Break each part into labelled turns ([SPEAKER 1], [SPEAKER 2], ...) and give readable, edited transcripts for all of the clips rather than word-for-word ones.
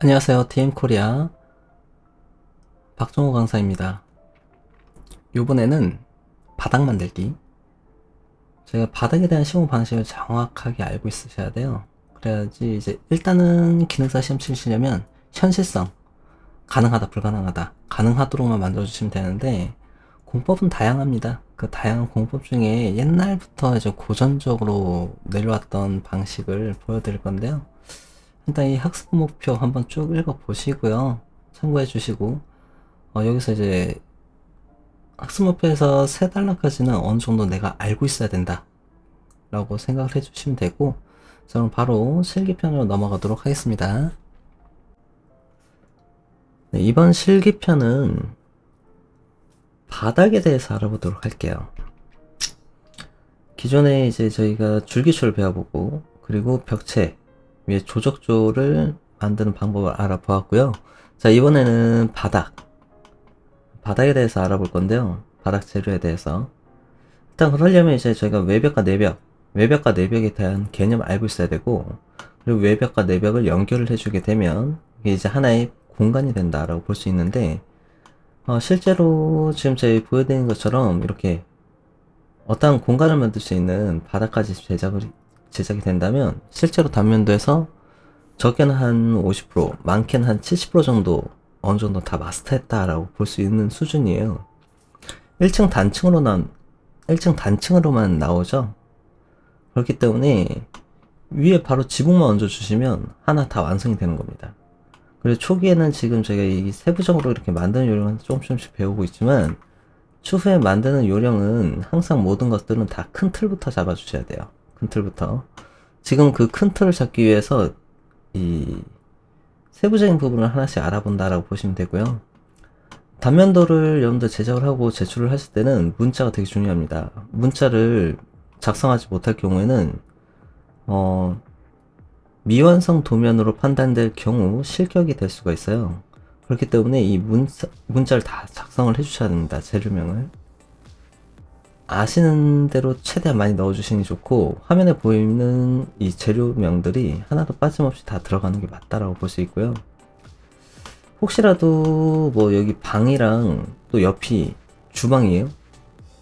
[SPEAKER 1] 안녕하세요. TM코리아 박종호 강사입니다. 이번에는 바닥 만들기. 저희가 바닥에 대한 시공 방식을 정확하게 알고 있으셔야 돼요. 그래야지 이제 일단은 기능사 시험 치시려면 현실성, 가능하다, 불가능하다, 가능하도록만 만들어주시면 되는데 공법은 다양합니다. 그 다양한 공법 중에 옛날부터 이제 고전적으로 내려왔던 방식을 보여드릴 건데요. 일단 이 학습 목표 한번 쭉 읽어보시고요. 참고해 주시고 여기서 이제 학습 목표에서 3단락까지는 어느 정도 내가 알고 있어야 된다 라고 생각을 해주시면 되고, 저는 바로 실기편으로 넘어가도록 하겠습니다. 네, 이번 실기편은 바닥에 대해서 알아보도록 할게요. 기존에 이제 저희가 줄기초를 배워보고, 그리고 벽체 위에 조적조를 만드는 방법을 알아보았고요. 자, 이번에는 바닥에 대해서 알아볼 건데요. 바닥 재료에 대해서. 일단 그러려면 이제 저희가 외벽과 내벽에 대한 개념을 알고 있어야 되고, 그리고 외벽과 내벽을 연결을 해주게 되면 이게 이제 하나의 공간이 된다라고 볼 수 있는데, 실제로 지금 저희 보여드리는 것처럼 이렇게 어떠한 공간을 만들 수 있는 바닥까지 제작이 된다면 실제로 단면도에서 적게는 한 50%, 많게는 한 70% 정도 어느 정도 다 마스터했다라고 볼 수 있는 수준이에요. 1층 단층으로만 나오죠. 그렇기 때문에 위에 바로 지붕만 얹어주시면 하나 다 완성이 되는 겁니다. 그리고 초기에는 지금 저희가 이 세부적으로 이렇게 만드는 요령은 조금씩 배우고 있지만, 추후에 만드는 요령은 항상 모든 것들은 다 큰 틀부터 잡아주셔야 돼요. 큰 틀부터. 지금 그 큰 틀을 잡기 위해서 이 세부적인 부분을 하나씩 알아본다라고 보시면 되고요. 단면도를 여러분들 제작을 하고 제출을 하실 때는 문자가 되게 중요합니다. 문자를 작성하지 못할 경우에는 미완성 도면으로 판단될 경우 실격이 될 수가 있어요. 그렇기 때문에 이 문자를 다 작성을 해주셔야 됩니다. 재료명을 아시는 대로 최대한 많이 넣어주시는 게 좋고, 화면에 보이는 이 재료명들이 하나도 빠짐없이 다 들어가는 게 맞다라고 볼 수 있고요. 혹시라도 뭐 여기 방이랑 또 옆이 주방이에요?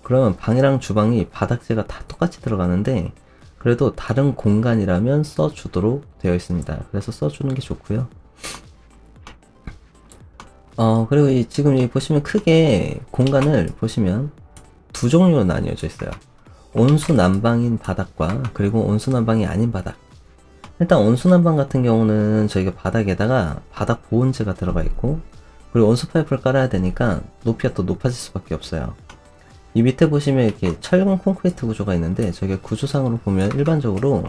[SPEAKER 1] 그러면 방이랑 주방이 바닥재가 다 똑같이 들어가는데 그래도 다른 공간이라면 써주도록 되어 있습니다. 그래서 써주는 게 좋고요. 그리고 지금 여기 보시면 크게 공간을 보시면 두 종류로 나뉘어져 있어요. 온수난방인 바닥과 그리고 온수난방이 아닌 바닥. 일단 온수난방 같은 경우는 저희가 바닥에다가 바닥 보온재가 들어가 있고, 그리고 온수 파이프를 깔아야 되니까 높이가 또 높아질 수밖에 없어요. 이 밑에 보시면 이렇게 철근 콘크리트 구조가 있는데, 저게 구조상으로 보면 일반적으로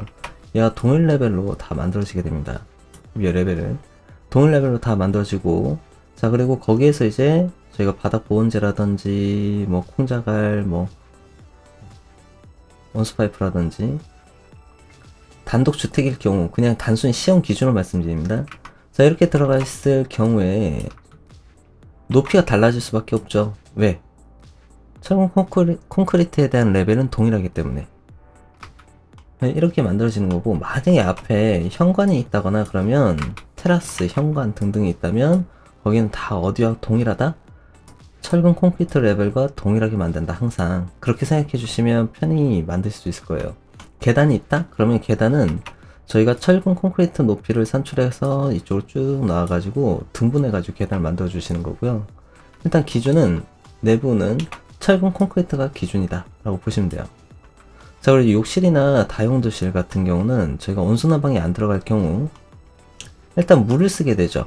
[SPEAKER 1] 얘가 동일 레벨로 다 만들어지게 됩니다. 위에 레벨을 동일 레벨로 다 만들어지고, 자, 그리고 거기에서 이제 저희가 바닥 보온재라든지 뭐 콩자갈, 뭐 온수 파이프라든지, 단독 주택일 경우 그냥 단순히 시험 기준으로 말씀드립니다. 자, 이렇게 들어가 있을 경우에 높이가 달라질 수밖에 없죠. 왜? 철근 콘크리트에 대한 레벨은 동일하기 때문에. 네, 이렇게 만들어지는 거고, 만약에 앞에 현관이 있다거나 그러면 테라스, 현관 등등이 있다면 거기는 다 어디와 동일하다? 철근 콘크리트 레벨과 동일하게 만든다. 항상 그렇게 생각해 주시면 편히 만들 수 있을 거예요. 계단이 있다? 그러면 계단은 저희가 철근 콘크리트 높이를 산출해서 이쪽으로 쭉 나와가지고 등분해가지고 계단을 만들어 주시는 거고요. 일단 기준은, 내부는 철근 콘크리트가 기준이다 라고 보시면 돼요. 자, 그리고 욕실이나 다용도실 같은 경우는 저희가 온수난방이 안 들어갈 경우 일단 물을 쓰게 되죠.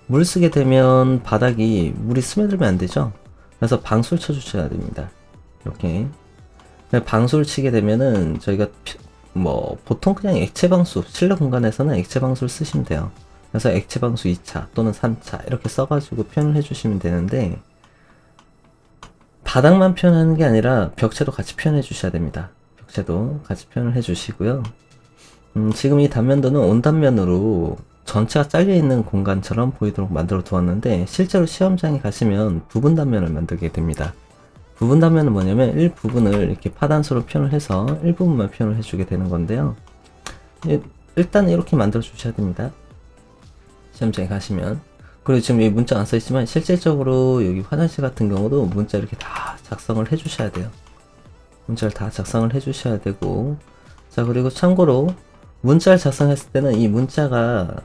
[SPEAKER 1] 물 쓰게 되면 바닥이 물이 스며들면 안 되죠. 그래서 방수를 쳐주셔야 됩니다. 이렇게 방수를 치게 되면은 저희가 뭐 보통 그냥 액체 방수, 실내 공간에서는 액체 방수를 쓰시면 돼요. 그래서 액체 방수 2차 또는 3차 이렇게 써가지고 표현을 해주시면 되는데, 바닥만 표현하는 게 아니라 벽체도 같이 표현해 주셔야 됩니다. 벽체도 같이 표현을 해 주시고요. 지금 이 단면도는 온단면으로 전체가 잘려있는 공간처럼 보이도록 만들어 두었는데, 실제로 시험장에 가시면 부분 단면을 만들게 됩니다. 부분 단면은 뭐냐면 일부분을 이렇게 파단수로 표현을 해서 일부분만 표현을 해주게 되는 건데요. 일단 이렇게 만들어 주셔야 됩니다. 시험장에 가시면. 그리고 지금 여기 문자 안 써있지만 실질적으로 여기 화장실 같은 경우도 문자 이렇게 다 작성을 해주셔야 돼요. 문자를 다 작성을 해주셔야 되고, 자, 그리고 참고로 문자를 작성했을 때는 이 문자가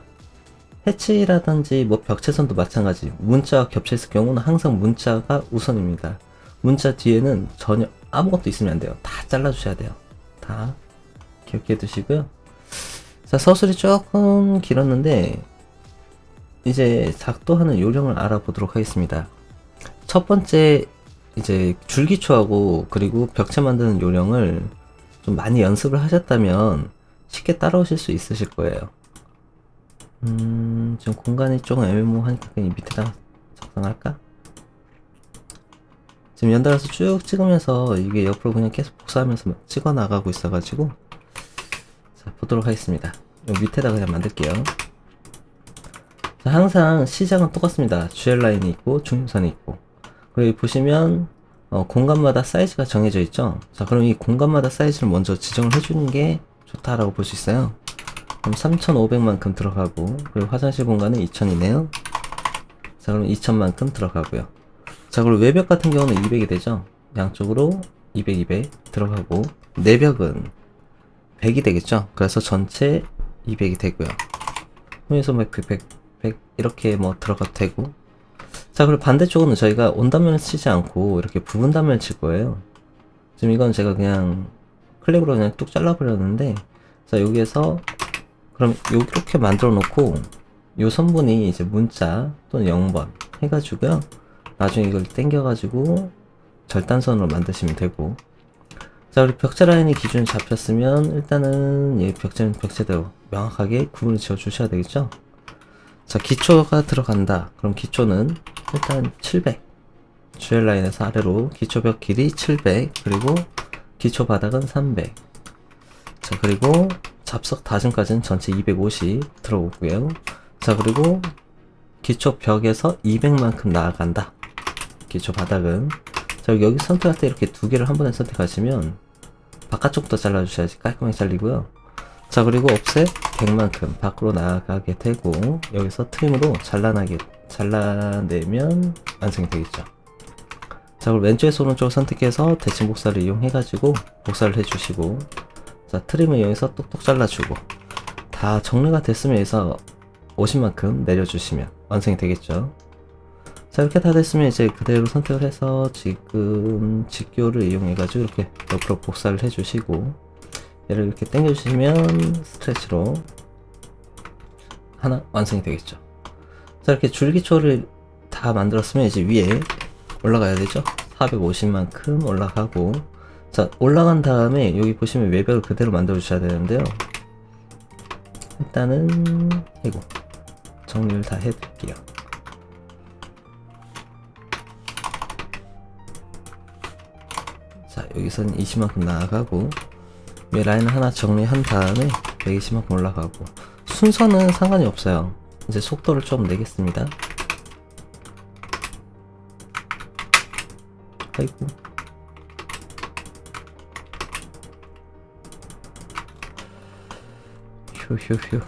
[SPEAKER 1] 해치라든지 뭐 벽체선도 마찬가지, 문자와 겹쳐있을 경우는 항상 문자가 우선입니다. 문자 뒤에는 전혀 아무것도 있으면 안 돼요. 다 잘라주셔야 돼요. 다 기억해 두시고요. 자, 서술이 조금 길었는데 이제 작도하는 요령을 알아보도록 하겠습니다. 첫 번째, 이제 줄기초하고 그리고 벽체 만드는 요령을 좀 많이 연습을 하셨다면 쉽게 따라오실 수 있으실 거예요. 지금 공간이 조금 애매모호하니까 그냥 밑에다가 작성할까? 지금 연달아서 쭉 찍으면서 이게 옆으로 그냥 계속 복사하면서 찍어 나가고 있어가지고, 자, 보도록 하겠습니다. 요 밑에다 그냥 만들게요. 자, 항상 시작은 똑같습니다. GL 라인이 있고 중심선이 있고, 그리고 보시면 공간마다 사이즈가 정해져 있죠. 자, 그럼 이 공간마다 사이즈를 먼저 지정을 해주는 게 좋다라고 볼 수 있어요. 그럼 3500만큼 들어가고, 그리고 화장실 공간은 2000이네요. 자, 그럼 2000만큼 들어가고요. 자, 그리고 외벽 같은 경우는 200이 되죠. 양쪽으로 200, 200 들어가고, 내벽은 100이 되겠죠. 그래서 전체 200이 되고요. 여기서 100 이렇게 뭐 들어가도 되고. 자, 그리고 반대쪽은 저희가 온단면을 치지 않고 이렇게 부분 단면을 칠 거예요. 지금 이건 제가 그냥 클립으로 그냥 뚝 잘라버렸는데, 자, 여기에서 그럼 이렇게 만들어 놓고 요 선분이 이제 문자 또는 0번 해가지고요, 나중에 이걸 당겨가지고 절단선으로 만드시면 되고. 자, 우리 벽체 라인이 기준 잡혔으면 일단은 이 벽체는 벽체대로 명확하게 구분을 지어 주셔야 되겠죠. 자, 기초가 들어간다. 그럼 기초는 일단 700, GL 라인에서 아래로 기초벽 길이 700, 그리고 기초 바닥은 300. 자, 그리고 잡석 다짐까지는 전체 250 들어오고요. 자, 그리고 기초 벽에서 200만큼 나아간다. 기초 바닥은. 자, 여기 선택할 때 이렇게 두 개를 한 번에 선택하시면 바깥쪽부터 잘라주셔야지 깔끔하게 잘리고요. 자, 그리고 옵셋 100만큼 밖으로 나가게 되고, 여기서 트림으로 잘라내면 완성이 되겠죠. 자, 그리고 왼쪽에서 오른쪽을 선택해서 대칭 복사를 이용해가지고 복사를 해주시고, 자, 트림을 여기서 똑똑 잘라주고, 다 정리가 됐으면 여기서 50만큼 내려주시면 완성이 되겠죠. 자, 이렇게 다 됐으면 이제 그대로 선택을 해서 지금 직교를 이용해가지고 이렇게 옆으로 복사를 해주시고, 얘를 이렇게 당겨주시면 스트레치로 하나 완성이 되겠죠. 자, 이렇게 줄기초를 다 만들었으면 이제 위에 올라가야 되죠. 450만큼 올라가고, 자, 올라간 다음에 여기 보시면 외벽을 그대로 만들어 주셔야 되는데요. 일단은 이거 정리를 다 해드릴게요. 자, 여기서는 20만큼 나아가고, 위 라인 하나 정리한 다음에 120만큼 올라가고, 순서는 상관이 없어요. 이제 속도를 좀 내겠습니다. 아이고. 휴휴휴.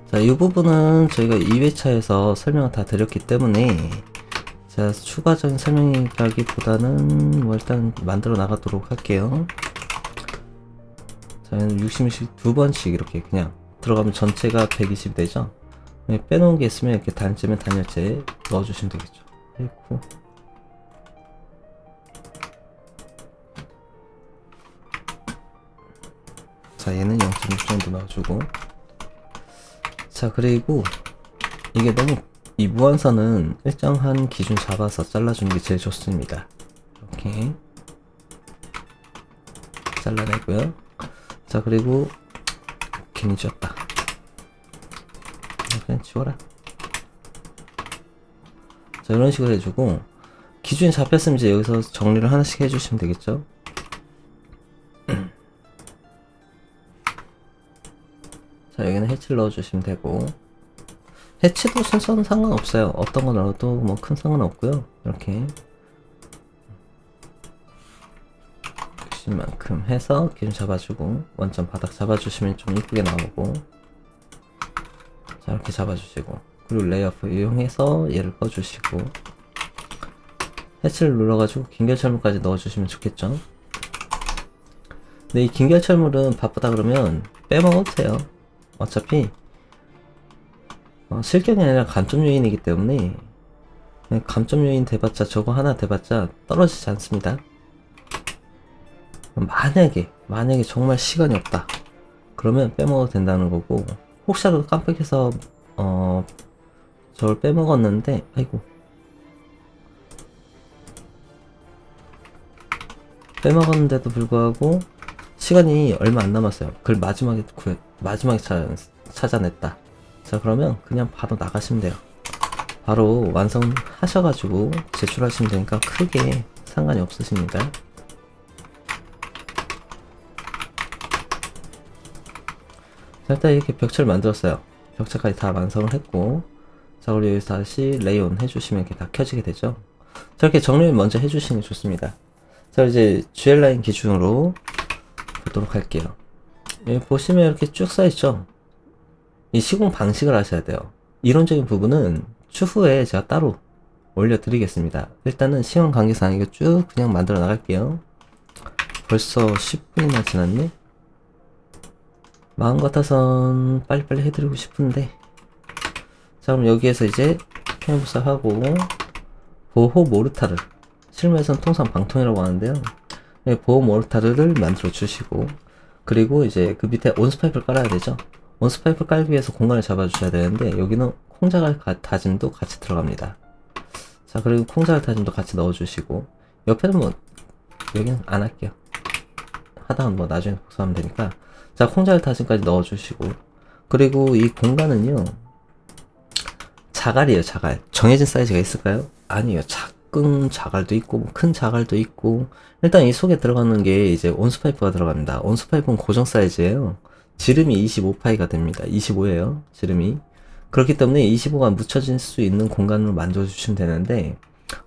[SPEAKER 1] 자, 이 부분은 저희가 2회차에서 설명을 다 드렸기 때문에 자, 추가적인 설명이라기보다는 뭐 일단 만들어 나가도록 할게요. 자, 60씩 두 번씩 이렇게 그냥 들어가면 전체가 120 되죠. 빼놓은 게 있으면 이렇게 단점에 단열재 넣어주시면 되겠죠. 아이고. 자, 얘는 0.6 정도 넣어주고. 자, 그리고 이게 너무 이 무한선은 일정한 기준 잡아서 잘라주는 게 제일 좋습니다. 이렇게 잘라내고요. 자, 그리고 괜히 쥐었다. 그냥 지워라. 자, 이런 식으로 해주고, 기준이 잡혔으면 이제 여기서 정리를 하나씩 해주시면 되겠죠. 자, 여기는 해치를 넣어주시면 되고, 해치도 순서는 상관없어요. 어떤 거 넣어도 뭐 큰 상관없고요. 이렇게 150만큼 해서 기준 잡아주고, 원점 바닥 잡아주시면 좀 이쁘게 나오고, 자, 이렇게 잡아주시고, 그리고 레이어프 이용해서 얘를 꺼주시고, 해치를 눌러가지고 긴결철물까지 넣어주시면 좋겠죠. 근데 이 긴결철물은 바쁘다 그러면 빼먹어도 돼요. 어차피 실경이 아니라 감점 요인이기 때문에 감점 요인 대봤자 저거 하나 대봤자 떨어지지 않습니다. 만약에 정말 시간이 없다 그러면 빼먹어도 된다는 거고, 혹시라도 깜빡해서 저걸 빼먹었는데, 아이고, 빼먹었는데도 불구하고 시간이 얼마 안 남았어요. 그걸 마지막에 찾아냈다. 자, 그러면 그냥 바로 나가시면 돼요. 바로 완성하셔가지고 제출하시면 되니까 크게 상관이 없으십니다. 자, 일단 이렇게 벽체를 만들었어요. 벽체까지 다 완성을 했고, 자, 그리고 여기서 다시 레이온 해주시면 이렇게 다 켜지게 되죠. 자, 이렇게 정리를 먼저 해주시는 게 좋습니다. 자, 이제 GL라인 기준으로 보도록 할게요. 여기 보시면 이렇게 쭉 써있죠. 이 시공 방식을 아셔야 돼요. 이론적인 부분은 추후에 제가 따로 올려드리겠습니다. 일단은 시간 관계상 이거 쭉 그냥 만들어 나갈게요. 벌써 10분이나 지났네? 마음 같아선 빨리빨리 해드리고 싶은데, 자, 그럼 여기에서 이제 표현부사하고 보호 모르타르, 실무에서는 통상 방통이라고 하는데요. 보호 모르타르를 만들어 주시고, 그리고 이제 그 밑에 온스파이프를 깔아야 되죠. 온스파이프 깔기 위해서 공간을 잡아 주셔야 되는데, 여기는 콩자갈 다짐도 같이 들어갑니다. 자, 그리고 콩자갈 다짐도 같이 넣어 주시고, 옆에는 뭐 여기는 안 할게요. 하다가 뭐 나중에 복사하면 되니까. 자, 콩자갈 다짐까지 넣어 주시고, 그리고 이 공간은요, 자갈이에요. 자갈. 정해진 사이즈가 있을까요? 아니에요. 작은 자갈도 있고 큰 자갈도 있고, 일단 이 속에 들어가는 게 이제 온스파이프가 들어갑니다. 온스파이프는 고정 사이즈예요. 지름이 25파이가 됩니다. 25예요. 지름이. 그렇기 때문에 25가 묻혀질 수 있는 공간으로 만들어 주시면 되는데,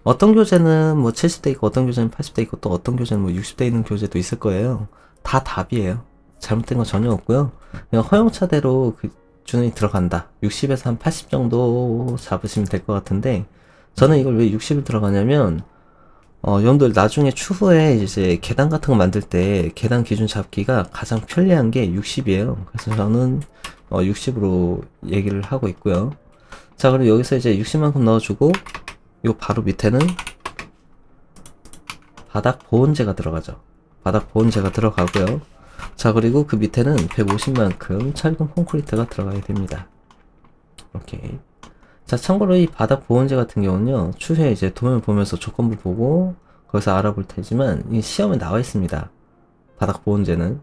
[SPEAKER 1] 어떤 교재는 뭐 70대 있고 어떤 교재는 80대 있고 또 어떤 교재는 뭐 60대 있는 교재도 있을 거예요. 다 답이에요. 잘못된 건 전혀 없고요. 그냥 허용차대로 그 기준이 들어간다. 60에서 한 80 정도 잡으시면 될 것 같은데, 저는 이걸 왜 60을 들어가냐면, 여러분들 나중에 추후에 이제 계단 같은 거 만들 때 계단 기준 잡기가 가장 편리한 게 60이에요. 그래서 저는 60으로 얘기를 하고 있고요. 자, 그리고 여기서 이제 60만큼 넣어주고, 요 바로 밑에는 바닥 보온재가 들어가죠. 바닥 보온재가 들어가고요. 자, 그리고 그 밑에는 150만큼 철근 콘크리트가 들어가야 됩니다. 오케이. 자, 참고로 이 바닥 보온재 같은 경우는요, 추후에 이제 도면을 보면서 조건부 보고 거기서 알아볼 테지만 이 시험에 나와 있습니다. 바닥 보온재는.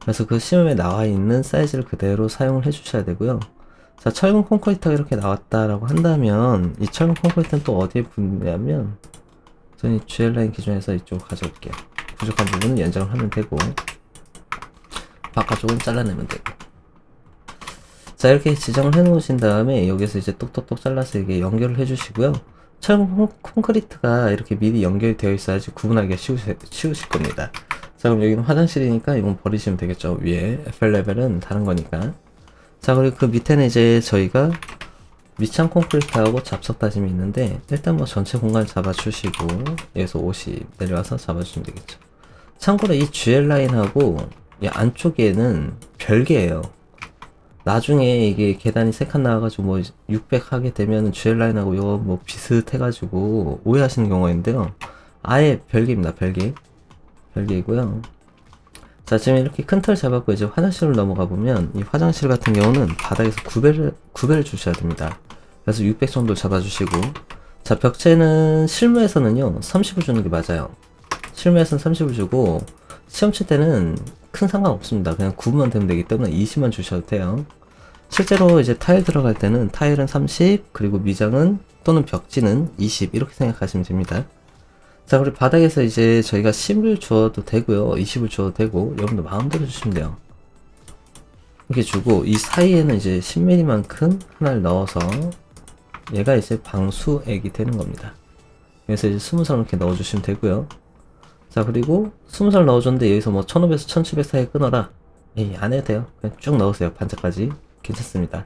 [SPEAKER 1] 그래서 그 시험에 나와 있는 사이즈를 그대로 사용을 해 주셔야 되고요. 자, 철근 콘크리트가 이렇게 나왔다라고 한다면 이 철근 콘크리트는 또 어디에 붙냐면, 저는 이 GL라인 기준에서 이쪽으로 가져올게요. 부족한 부분은 연장을 하면 되고, 바깥쪽은 잘라내면 되고. 자, 이렇게 지정을 해 놓으신 다음에 여기서 이제 똑똑똑 잘라서 이게 연결을 해 주시고요. 철근 콘크리트가 이렇게 미리 연결이 되어 있어야지 구분하기가 쉬우실 겁니다. 자, 그럼 여기는 화장실이니까 이건 버리시면 되겠죠. 위에 FL 레벨은 다른 거니까. 자, 그리고 그 밑에는 이제 저희가 밑창 콘크리트하고 잡석 다짐이 있는데, 일단 뭐 전체 공간 잡아주시고 여기서 50 내려와서 잡아주시면 되겠죠. 참고로 이 GL 라인하고 이 안쪽에는 별개예요. 나중에 이게 계단이 3칸 나와가지고 뭐 600 하게 되면 GL 라인하고 이거 뭐 비슷해가지고 오해하시는 경우가 있는데요. 아예 별개입니다. 별개이고요. 자, 지금 이렇게 큰 틀 잡았고 이제 화장실로 넘어가 보면, 이 화장실 같은 경우는 바닥에서 구배를 주셔야 됩니다. 그래서 600 정도 잡아주시고, 자, 벽체는 실무에서는요 30을 주는 게 맞아요. 실무에서는 30을 주고, 시험 칠 때는 큰 상관 없습니다. 그냥 9만 되면 되기 때문에 20만 주셔도 돼요. 실제로 이제 타일 들어갈 때는 타일은 30, 그리고 미장은 또는 벽지는 20 이렇게 생각하시면 됩니다. 자, 그리고 바닥에서 이제 저희가 10을 주어도 되고요, 20을 주어도 되고, 여러분들 마음대로 주시면 돼요. 이렇게 주고, 이 사이에는 이제 10mm만큼 하나를 넣어서 얘가 이제 방수액이 되는 겁니다. 그래서 이제 20선 이렇게 넣어주시면 되고요. 자, 그리고 20살 넣어줬는데 여기서 뭐 1500에서 1700 사이에 끊어라. 에이, 안 해도 돼요. 그냥 쭉 넣으세요. 반짝까지. 괜찮습니다.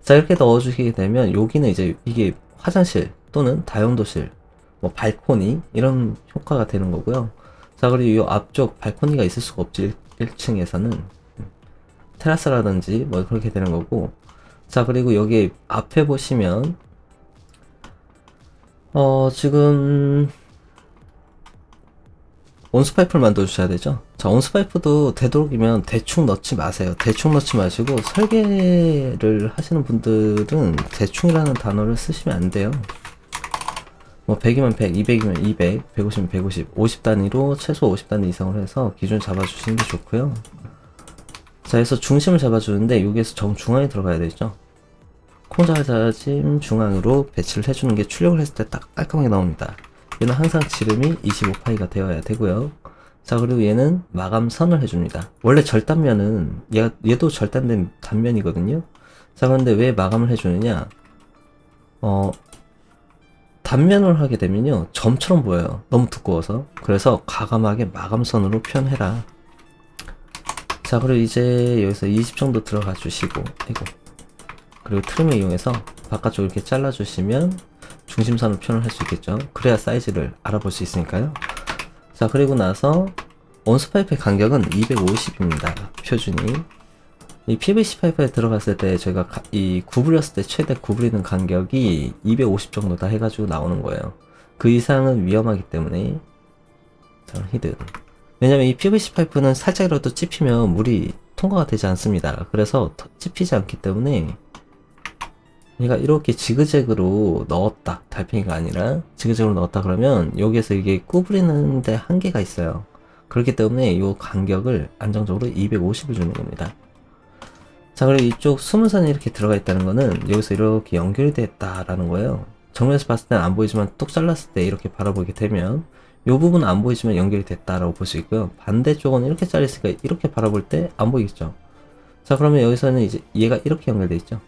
[SPEAKER 1] 자, 이렇게 넣어주시게 되면 여기는 이제 이게 화장실 또는 다용도실, 뭐 발코니 이런 효과가 되는 거고요. 자, 그리고 이 앞쪽 발코니가 있을 수가 없지. 1층에서는 테라스라든지 뭐 그렇게 되는 거고. 자, 그리고 여기 앞에 보시면 지금 온수파이프를 만들어 주셔야 되죠. 자, 온수파이프도 되도록이면 대충 넣지 마세요. 대충 넣지 마시고 설계를 하시는 분들은 대충이라는 단어를 쓰시면 안 돼요. 뭐 100이면 100, 200이면 200, 150이면 150, 50단위로 최소 50단위 이상을 해서 기준 잡아주시는 게 좋고요. 자, 그래서 중심을 잡아주는데 여기에서 정중앙에 들어가야 되죠. 콩자짐 중앙으로 배치를 해주는 게 출력을 했을 때 딱 깔끔하게 나옵니다. 얘는 항상 지름이 25파이가 되어야 되고요. 자, 그리고 얘는 마감선을 해줍니다. 원래 절단면은 얘도 절단된 단면이거든요. 자, 그런데 왜 마감을 해주느냐? 단면을 하게 되면요 점처럼 보여요. 너무 두꺼워서. 그래서 과감하게 마감선으로 표현해라. 자, 그리고 이제 여기서 20 정도 들어가 주시고, 아이고. 그리고 트림을 이용해서 바깥쪽 이렇게 잘라주시면 중심선을 표현을 할 수 있겠죠. 그래야 사이즈를 알아볼 수 있으니까요. 자, 그리고 나서 온수파이프의 간격은 250입니다. 표준이. 이 PVC 파이프에 들어갔을 때 저희가 이 구부렸을 때 최대 구부리는 간격이 250 정도다 해가지고 나오는 거예요. 그 이상은 위험하기 때문에. 자, 히든. 왜냐면 이 PVC 파이프는 살짝이라도 찝히면 물이 통과가 되지 않습니다. 그래서 찝히지 않기 때문에 얘가 이렇게 지그재그로 넣었다. 달팽이가 아니라 지그재그로 넣었다 그러면 여기에서 이게 구부리는데 한계가 있어요. 그렇기 때문에 이 간격을 안정적으로 250을 주는 겁니다. 자, 그리고 이쪽 수문선이 이렇게 들어가 있다는 거는 여기서 이렇게 연결이 됐다라는 거예요. 정면에서 봤을 때는 안 보이지만 뚝 잘랐을 때 이렇게 바라보게 되면 이 부분은 안 보이지만 연결이 됐다라고 볼 수 있고요. 반대쪽은 이렇게 잘렸으니까 이렇게 바라볼 때 안 보이겠죠. 자, 그러면 여기서는 이제 얘가 이렇게 연결돼 있죠.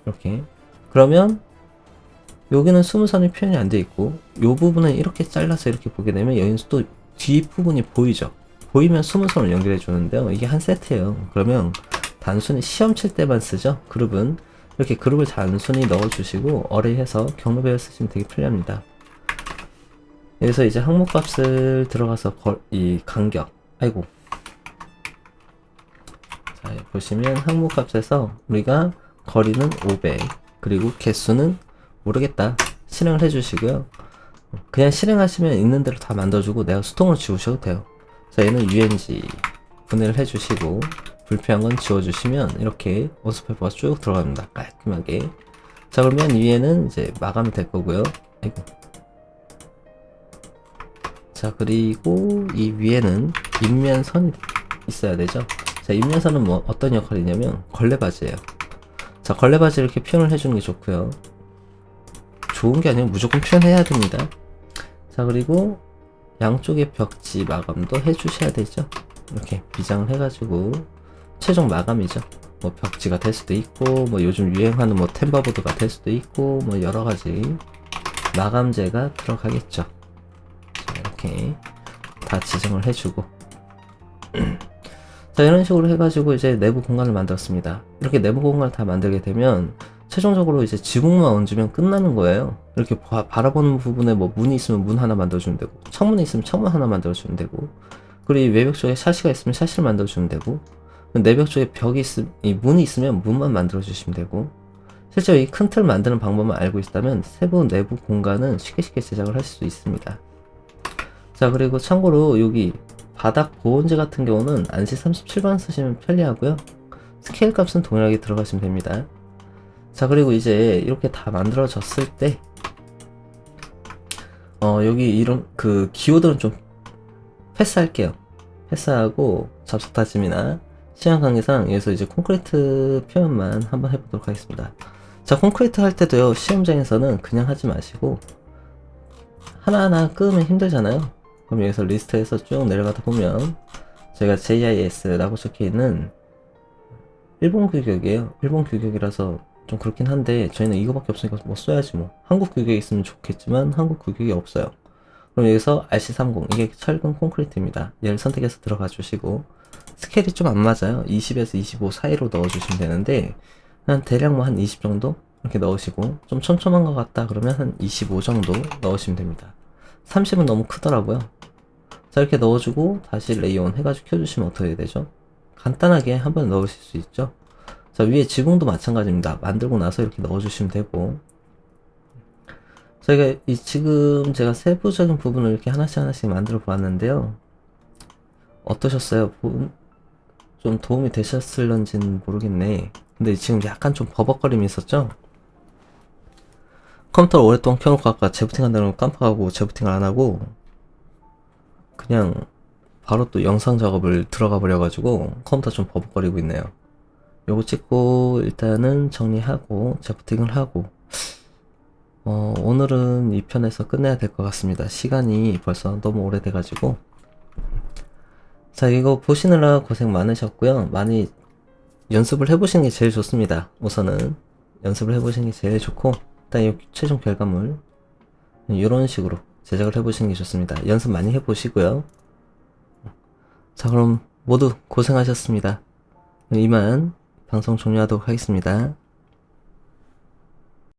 [SPEAKER 1] 이렇게. 그러면 여기는 수문선이 표현이 안 돼 있고 이 부분은 이렇게 잘라서 이렇게 보게 되면 여기는 또 뒷부분이 보이죠. 보이면 수문선을 연결해 주는데요. 이게 한 세트예요. 그러면 단순히 시험 칠 때만 쓰죠. 그룹은 이렇게 그룹을 단순히 넣어 주시고 어레이해서 경로배열 쓰시면 되게 편리합니다. 여기서 이제 항목값을 들어가서 이 간격, 아이고, 자, 보시면 항목값에서 우리가 거리는 500 그리고 개수는 모르겠다 실행을 해주시고요. 그냥 실행하시면 있는 대로 다 만들어주고 내가 수동으로 지우셔도 돼요. 자, 얘는 UNG 분해를 해주시고 불필요한 건 지워주시면 이렇게 온수파이프가 쭉 들어갑니다. 깔끔하게. 자, 그러면 위에는 이제 마감이 될 거고요. 아이고. 자, 그리고 이 위에는 인면선이 있어야 되죠. 자, 인면선은 뭐 어떤 역할이냐면 걸레바지예요. 자, 걸레바지 이렇게 표현을 해주는 게 좋고요. 좋은 게 아니고 무조건 표현해야 됩니다. 자, 그리고 양쪽의 벽지 마감도 해주셔야 되죠. 이렇게 비장을 해가지고 최종 마감이죠. 뭐 벽지가 될 수도 있고 뭐 요즘 유행하는 뭐 템버보드가 될 수도 있고 뭐 여러가지 마감재가 들어가겠죠. 자, 이렇게 다 지정을 해주고 자, 이런 식으로 해가지고 이제 내부 공간을 만들었습니다. 이렇게 내부 공간을 다 만들게 되면 최종적으로 이제 지붕만 얹으면 끝나는 거예요. 이렇게 바라보는 부분에 뭐 문이 있으면 문 하나 만들어주면 되고 창문이 있으면 창문 하나 만들어주면 되고 그리고 이 외벽 쪽에 샤시가 있으면 샤시를 만들어주면 되고 내벽 쪽에 벽이 이 문이 있으면 문만 만들어주시면 되고 실제로 이 큰 틀 만드는 방법만 알고 있다면 세부 내부 공간은 쉽게 제작을 할 수 있습니다. 자, 그리고 참고로 여기 바닥 보온재 같은 경우는 안시 37번 쓰시면 편리하고요. 스케일 값은 동일하게 들어가시면 됩니다. 자, 그리고 이제 이렇게 다 만들어졌을 때 여기 이런 그 기호들은 좀 패스할게요. 패스하고 접속 다짐이나 시간 관계상 여기서 이제 콘크리트 표현만 한번 해보도록 하겠습니다. 자, 콘크리트 할 때도요 시험장에서는 그냥 하지 마시고 하나하나 끄면 힘들잖아요. 그럼 여기서 리스트에서 쭉 내려가다 보면 저희가 JIS라고 적혀있는 일본 규격이에요. 일본 규격이라서 좀 그렇긴 한데 저희는 이거밖에 없으니까 뭐 써야지 뭐. 한국 규격이 있으면 좋겠지만 한국 규격이 없어요. 그럼 여기서 RC30 이게 철근 콘크리트입니다. 얘를 선택해서 들어가 주시고 스케일이 좀 안 맞아요. 20에서 25 사이로 넣어주시면 되는데 한 대략 뭐 한 20 정도 이렇게 넣으시고 좀 촘촘한 것 같다 그러면 한 25 정도 넣으시면 됩니다. 30은 너무 크더라고요. 자 이렇게 넣어주고 다시 레이온 해가지고 켜주시면 어떻게 되죠? 간단하게 한번 넣으실 수 있죠. 자 위에 지붕도 마찬가지입니다. 만들고 나서 이렇게 넣어주시면 되고 저희가 지금 제가 세부적인 부분을 이렇게 하나씩 만들어 보았는데요. 어떠셨어요? 좀 도움이 되셨을런지는 모르겠네. 근데 지금 약간 좀 버벅거림이 있었죠? 컴퓨터를 오랫동안 켜놓고 아까 재부팅 한다는 걸 깜빡하고 재부팅을 안 하고 그냥 바로 또 영상 작업을 들어가 버려가지고 컴퓨터 좀 버벅거리고 있네요. 요거 찍고 일단은 정리하고 재부팅을 하고 오늘은 이 편에서 끝내야 될 것 같습니다. 시간이 벌써 너무 오래돼가지고 자 이거 보시느라 고생 많으셨고요. 많이 연습을 해보시는 게 제일 좋습니다. 우선은 연습을 해보시는 게 제일 좋고 일단 이 최종 결과물 이런 식으로 제작을 해보시는 게 좋습니다. 연습 많이 해보시고요. 자 그럼 모두 고생하셨습니다. 이만 방송 종료하도록 하겠습니다.